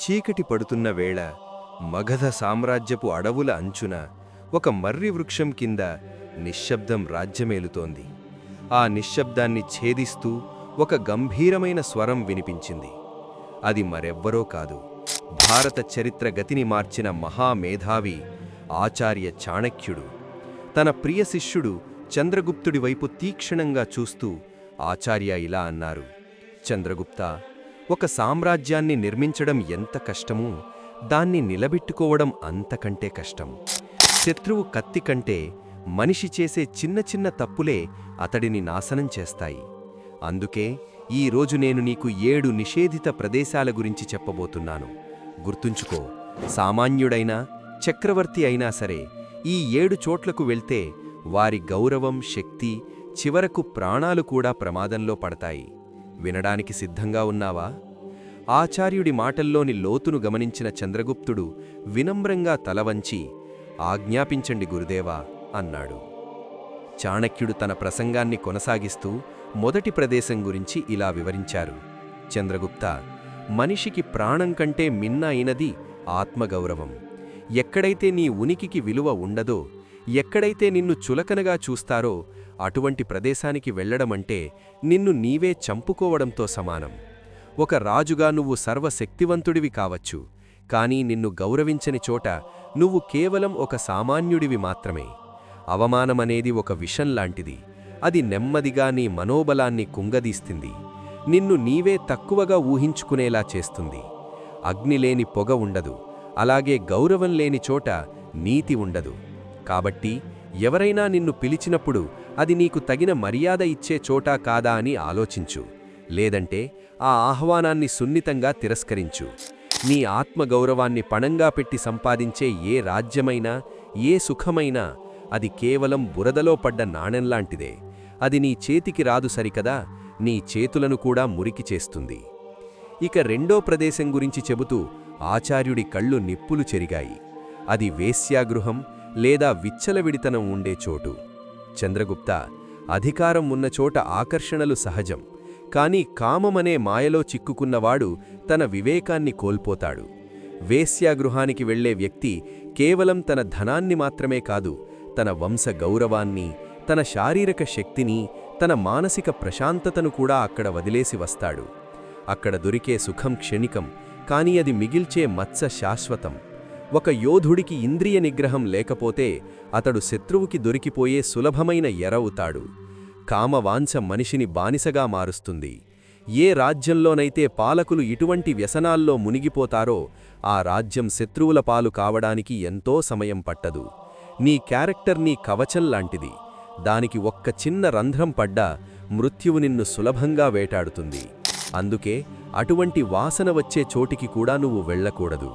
చీకటి పడుతున్న వేళ మగధ సామ్రాజ్యపు అడవుల అంచున ఒక మర్రి వృక్షం కింద నిశ్శబ్దం రాజ్యమేలుతోంది. ఆ నిశ్శబ్దాన్ని ఛేదిస్తూ ఒక గంభీరమైన స్వరం వినిపించింది. అది మరెవ్వరో కాదు, భారత చరిత్ర గతిని మార్చిన మహామేధావి ఆచార్య చాణక్యుడు. తన ప్రియ శిష్యుడు చంద్రగుప్తుడి వైపు తీక్షణంగా చూస్తూ ఆచార్య ఇలా అన్నారు: చంద్రగుప్త, ఒక సామ్రాజ్యాన్ని నిర్మించడం ఎంత కష్టమో దాన్ని నిలబెట్టుకోవడం అంతకంటే కష్టం. శత్రువు కత్తి కంటే మనిషి చేసే చిన్న చిన్న తప్పులే అతడిని నాశనం చేస్తాయి. అందుకే ఈరోజు నేను నీకు 7 నిషేధిత ప్రదేశాల గురించి చెప్పబోతున్నాను. గుర్తుంచుకో, సామాన్యుడైనా చక్రవర్తి అయినా సరే ఈ 7 చోట్లకు వెళ్తే వారి గౌరవం, శక్తి, చివరకు ప్రాణాలు కూడా ప్రమాదంలో పడతాయి. వినడానికి సిద్ధంగా ఉన్నావా? ఆచార్యుడి మాటల్లోని లోతును గమనించిన చంద్రగుప్తుడు వినమ్రంగా తలవంచి, ఆజ్ఞాపించండి గురుదేవా అన్నాడు. చాణక్యుడు తన ప్రసంగాన్ని కొనసాగిస్తూ మొదటి ప్రదేశం గురించి ఇలా వివరించారు: చంద్రగుప్త, మనిషికి ప్రాణం కంటే మిన్న అయినది ఆత్మగౌరవం. ఎక్కడైతే నీ ఉనికికి విలువ ఉండదో, ఎక్కడైతే నిన్ను చులకనగా చూస్తారో అటువంటి ప్రదేశానికి వెళ్లడమంటే నిన్ను నీవే చంపుకోవడంతో సమానం. ఒక రాజుగా నువ్వు సర్వశక్తివంతుడివి కావచ్చు, కానీ నిన్ను గౌరవించని చోట నువ్వు కేవలం ఒక సామాన్యుడివి మాత్రమే. అవమానమనేది ఒక విషంలాంటిది. అది నెమ్మదిగా నీ మనోబలాన్ని కుంగదీస్తుంది, నిన్ను నీవే తక్కువగా ఊహించుకునేలా చేస్తుంది. అగ్నిలేని పొగ ఉండదు, అలాగే గౌరవం లేని చోట నీతి ఉండదు. కాబట్టి ఎవరైనా నిన్ను పిలిచినప్పుడు అది నీకు తగిన మర్యాద ఇచ్చే చోటా కాదా అని ఆలోచించు. లేదంటే ఆ ఆహ్వానాన్ని సున్నితంగా తిరస్కరించు. నీ ఆత్మగౌరవాన్ని పణంగా పెట్టి సంపాదించే ఏ రాజ్యమైనా, ఏ సుఖమైనా అది కేవలం బురదలో పడ్డ నాణెంలాంటిదే. అది నీ చేతికి రాదు సరికదా, నీ చేతులను కూడా మురికి చేస్తుంది. ఇక రెండో ప్రదేశం గురించి చెబుతూ ఆచార్యుడి కళ్ళు నిప్పులు చెరిగాయి. అది వేశ్యాగృహం లేదా విచ్చలవిడితనం ఉండే చోటు. చంద్రగుప్త, అధికారం ఉన్న చోట ఆకర్షణలు సహజం, కానీ కామమనే మాయలో చిక్కుకున్నవాడు తన వివేకాన్ని కోల్పోతాడు. వేశ్యాగృహానికి వెళ్లే వ్యక్తి కేవలం తన ధనాన్ని మాత్రమే కాదు, తన వంశ గౌరవాన్ని, తన శారీరక శక్తిని, తన మానసిక ప్రశాంతతను కూడా అక్కడ వదిలేసి వస్తాడు. అక్కడ దొరికే సుఖం క్షణికం, కానీ అది మిగిల్చే మత్స శాశ్వతం. ఒక యోధుడికి ఇంద్రియ నిగ్రహం లేకపోతే అతడు శత్రువుకి దొరికిపోయే సులభమైన ఎరవుతాడు. కామవాంఛ మనిషిని బానిసగా మారుస్తుంది. ఏ రాజ్యంలోనైతే పాలకులు ఇటువంటి వ్యసనాల్లో మునిగిపోతారో ఆ రాజ్యం శత్రువుల పాలు కావడానికి ఎంతో సమయం పట్టదు. నీ క్యారెక్టర్ నీ కవచం లాంటిది. దానికి ఒక్క చిన్న రంధ్రం పడ్డా మృత్యువు నిన్ను సులభంగా వేటాడుతుంది. అందుకే అటువంటి వాసన వచ్చే చోటికి కూడా నువ్వు వెళ్ళకూడదు.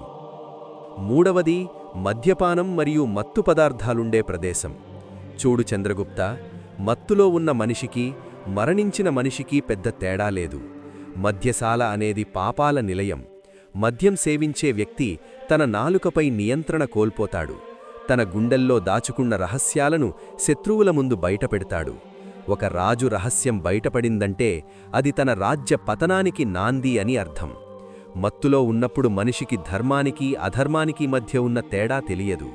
మూడవది మద్యపానం మరియు మత్తు పదార్థాలుండే ప్రదేశం. చూడు చంద్రగుప్త, మత్తులో ఉన్న మనిషికి, మరణించిన మనిషికి పెద్ద తేడా లేదు. మద్యశాల అనేది పాపాల నిలయం. మద్యం సేవించే వ్యక్తి తన నాలుకపై నియంత్రణ కోల్పోతాడు. తన గుండెల్లో దాచుకున్న రహస్యాలను శత్రువుల ముందు బయటపెడతాడు. ఒక రాజు రహస్యం బయటపడిందంటే అది తన రాజ్య పతనానికి నాంది అని అర్థం. మత్తులో ఉన్నప్పుడు మనిషికి ధర్మానికి, అధర్మానికి మధ్య ఉన్న తేడా తెలియదు.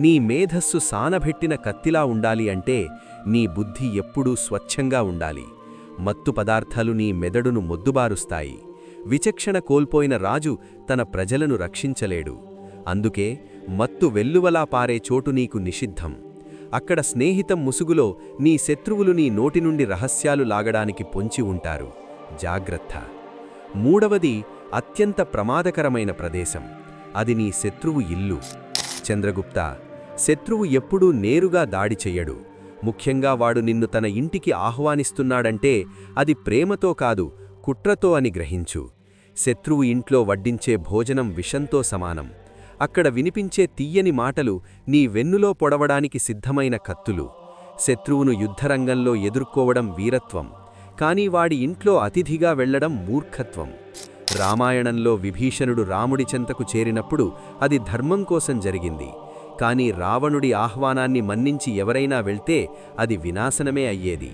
నీ మేధస్సు సానబెట్టిన కత్తిలా ఉండాలి అంటే నీ బుద్ధి ఎప్పుడూ స్వచ్ఛంగా ఉండాలి. మత్తు పదార్థాలు నీ మెదడును మొద్దుబారుస్తాయి. విచక్షణ కోల్పోయిన రాజు తన ప్రజలను రక్షించలేడు. అందుకే మత్తు వెల్లువలా పారే చోటు నీకు నిషిద్ధం. అక్కడ స్నేహితం ముసుగులో నీ శత్రువులు నీ నోటి నుండి రహస్యాలు లాగడానికి పొంచి ఉంటారు. జాగ్రత్త. మూడవది అత్యంత ప్రమాదకరమైన ప్రదేశం. అది నీ శత్రువు ఇల్లు. చంద్రగుప్త, శత్రువు ఎప్పుడూ నేరుగా దాడి చెయ్యడు. ముఖ్యంగా వాడు నిన్ను తన ఇంటికి ఆహ్వానిస్తున్నాడంటే అది ప్రేమతో కాదు, కుట్రతో అని గ్రహించు. శత్రువు ఇంట్లో వడ్డించే భోజనం విషంతో సమానం. అక్కడ వినిపించే తీయని మాటలు నీ వెన్నులో పొడవడానికి సిద్ధమైన కత్తులు. శత్రువును యుద్ధరంగంలో ఎదుర్కోవడం వీరత్వం, కానీ వాడి ఇంట్లో అతిథిగా వెళ్లడం మూర్ఖత్వం. రామాయణంలో విభీషణుడు రాముడి చెంతకు చేరినప్పుడు అది ధర్మం కోసం జరిగింది, కానీ రావణుడి ఆహ్వానాన్ని మన్నించి ఎవరైనా వెళ్తే అది వినాశనమే అయ్యేది.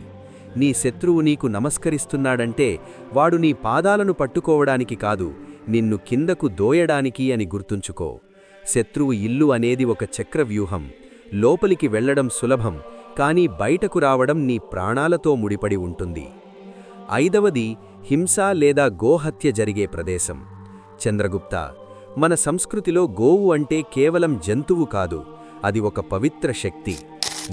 నీ శత్రువు నీకు నమస్కరిస్తున్నాడంటే వాడు నీ పాదాలను పట్టుకోవడానికి కాదు, నిన్ను కిందకు దోయడానికి అని గుర్తుంచుకో. శత్రువు ఇల్లు అనేది ఒక చక్రవ్యూహం. లోపలికి వెళ్లడం సులభం, కానీ బయటకు రావడం నీ ప్రాణాలతో ముడిపడి ఉంటుంది. 5వది హింస లేదా గోహత్య జరిగే ప్రదేశం. చంద్రగుప్త, మన సంస్కృతిలో గోవు అంటే కేవలం జంతువు కాదు, అది ఒక పవిత్ర శక్తి.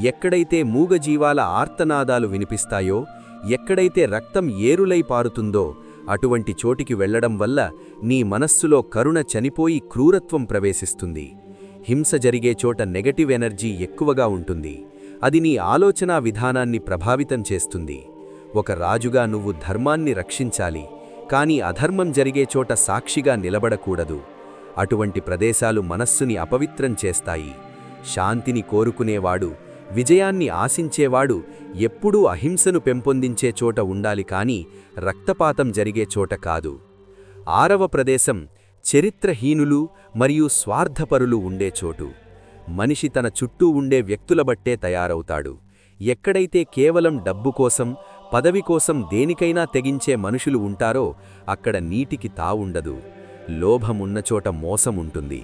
ఎక్కడైతే మూగజీవాల ఆర్తనాదాలు వినిపిస్తాయో, ఎక్కడైతే రక్తం ఏరులై పారుతుందో అటువంటి చోటికి వెళ్లడం వల్ల నీ మనస్సులో కరుణ చనిపోయి క్రూరత్వం ప్రవేశిస్తుంది. హింస జరిగే చోట నెగటివ్ ఎనర్జీ ఎక్కువగా ఉంటుంది. అది నీ ఆలోచనా విధానాన్ని ప్రభావితం చేస్తుంది. ఒక రాజుగా నువ్వు ధర్మాన్ని రక్షించాలి, కానీ అధర్మం జరిగే చోట సాక్షిగా నిలబడకూడదు. అటువంటి ప్రదేశాలు మనస్సుని అపవిత్రం చేస్తాయి. శాంతిని కోరుకునేవాడు, విజయాన్ని ఆశించేవాడు ఎప్పుడూ అహింసను పెంపొందించే చోట ఉండాలి, కానీ రక్తపాతం జరిగే చోట కాదు. 6వ ప్రదేశం చరిత్రహీనులు మరియు స్వార్థపరులు ఉండే చోటు. మనిషి తన చుట్టూ ఉండే వ్యక్తుల బట్టే తయారవుతాడు. ఎక్కడైతే కేవలం డబ్బు కోసం, పదవి కోసం దేనికైనా తెగించే మనుషులు ఉంటారో అక్కడ నీటికి తావుండదు. లోభమున్నచోట మోసముంటుంది.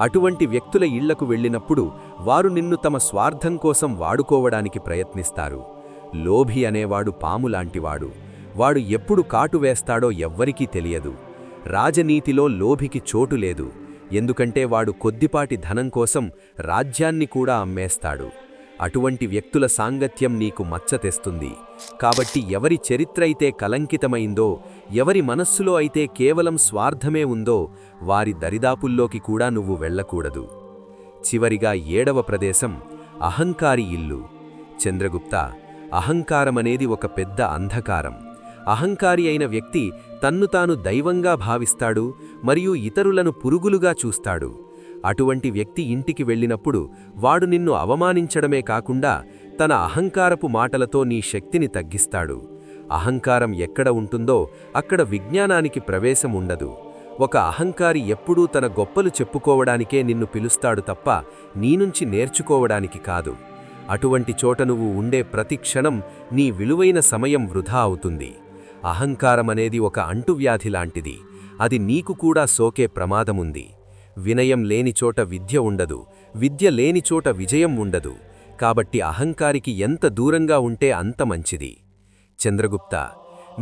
అటువంటి వ్యక్తుల ఇళ్లకు వెళ్ళినప్పుడు వారు నిన్ను తమ స్వార్థం కోసం వాడుకోవడానికి ప్రయత్నిస్తారు. లోభి అనేవాడు పాములాంటివాడు. వాడు ఎప్పుడు కాటు వేస్తాడో ఎవ్వరికీ తెలియదు. రాజనీతిలో లోభికి చోటు లేదు, ఎందుకంటే వాడు కొద్దిపాటి ధనం కోసం రాజ్యాన్ని కూడా అమ్మేస్తాడు. అటువంటి వ్యక్తుల సాంగత్యం నీకు మచ్చ తెస్తుంది. కాబట్టి ఎవరి చరిత్ర అయితే కలంకితమైందో, ఎవరి మనస్సులో అయితే కేవలం స్వార్థమే ఉందో వారి దరిదాపుల్లోకి కూడా నువ్వు వెళ్ళకూడదు. చివరిగా 7వ ప్రదేశం అహంకారి ఇల్లు. చంద్రగుప్త, అహంకారమనేది ఒక పెద్ద అంధకారం. అహంకారి అయిన వ్యక్తి తన్ను తాను దైవంగా భావిస్తాడు మరియు ఇతరులను పురుగులుగా చూస్తాడు. అటువంటి వ్యక్తి ఇంటికి వెళ్ళినప్పుడు వాడు నిన్ను అవమానించడమే కాకుండా తన అహంకారపు మాటలతో నీ శక్తిని తగ్గిస్తాడు. అహంకారం ఎక్కడ ఉంటుందో అక్కడ విజ్ఞానానికి ప్రవేశం ఉండదు. ఒక అహంకారి ఎప్పుడూ తన గొప్పలు చెప్పుకోవడానికే నిన్ను పిలుస్తాడు తప్ప నీనుంచి నేర్చుకోవడానికి కాదు. అటువంటి చోట నువ్వు ఉండే ప్రతి క్షణం నీ విలువైన సమయం వృధా అవుతుంది. అహంకారమనేది ఒక అంటువ్యాధి లాంటిది. అది నీకు కూడా సోకే ప్రమాదముంది. వినయం లేని చోట విద్య ఉండదు, విద్య లేని చోట విజయం ఉండదు. కాబట్టి అహంకారికి ఎంత దూరంగా ఉంటే అంత మంచిది. చంద్రగుప్త,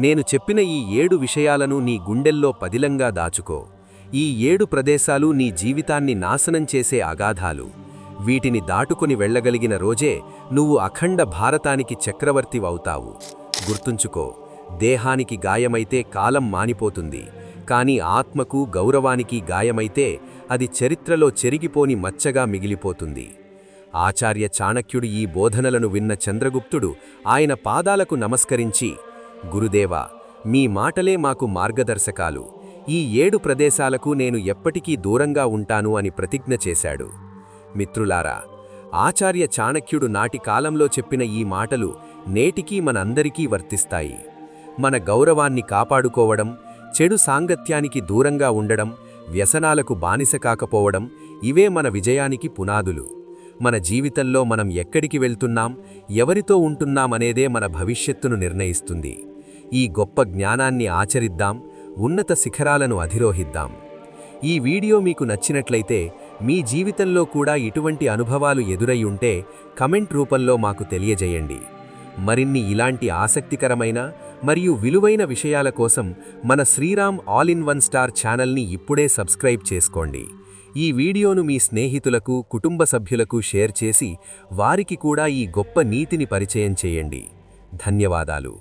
నేను చెప్పిన ఈ 7 విషయాలను నీ గుండెల్లో పదిలంగా దాచుకో. ఈ 7 ప్రదేశాలు నీ జీవితాన్ని నాశనం చేసే అగాధాలు. వీటిని దాటుకుని వెళ్ళగలిగిన రోజే నువ్వు అఖండ భారతానికి చక్రవర్తివవుతావు. గుర్తుంచుకో, దేహానికి గాయమైతే కాలం మానిపోతుంది, కానీ ఆత్మకు, గౌరవానికి గాయమైతే అది చరిత్రలో చెరిగిపోని మచ్చగా మిగిలిపోతుంది. ఆచార్య చాణక్యుడు ఈ బోధనలను విన్న చంద్రగుప్తుడు ఆయన పాదాలకు నమస్కరించి, గురుదేవా, మీ మాటలే మాకు మార్గదర్శకాలు. ఈ 7 ప్రదేశాలకు నేను ఎప్పటికీ దూరంగా ఉంటాను అని ప్రతిజ్ఞ చేశాడు. మిత్రులారా, ఆచార్య చాణక్యుడు నాటి కాలంలో చెప్పిన ఈ మాటలు నేటికీ మనందరికీ వర్తిస్తాయి. మన గౌరవాన్ని కాపాడుకోవడం, చెడు సాంగత్యానికి దూరంగా ఉండడం, వ్యసనాలకు బానిస కాకపోవడం, ఇవే మన విజయానికి పునాదులు. మన జీవితంలో మనం ఎక్కడికి వెళ్తున్నాం, ఎవరితో ఉంటున్నామనేదే మన భవిష్యత్తును నిర్ణయిస్తుంది. ఈ గొప్ప జ్ఞానాన్ని ఆచరిద్దాం, ఉన్నత శిఖరాలను అధిరోహిద్దాం. ఈ వీడియో మీకు నచ్చినట్లయితే, మీ జీవితంలో కూడా ఇటువంటి అనుభవాలు ఎదురై ఉంటే కమెంట్ రూపంలో మాకు తెలియజేయండి. మరిన్ని ఇలాంటి ఆసక్తికరమైన మరియు విలువైన విషయాల కోసం మన Sriram all in one star ఛానల్ని ఇప్పుడే సబ్స్క్రైబ్ చేసుకోండి. ఈ వీడియోను మీ స్నేహితులకు, కుటుంబ సభ్యులకు షేర్ చేసి వారికి కూడా ఈ గొప్ప నీతిని పరిచయం చేయండి. ధన్యవాదాలు.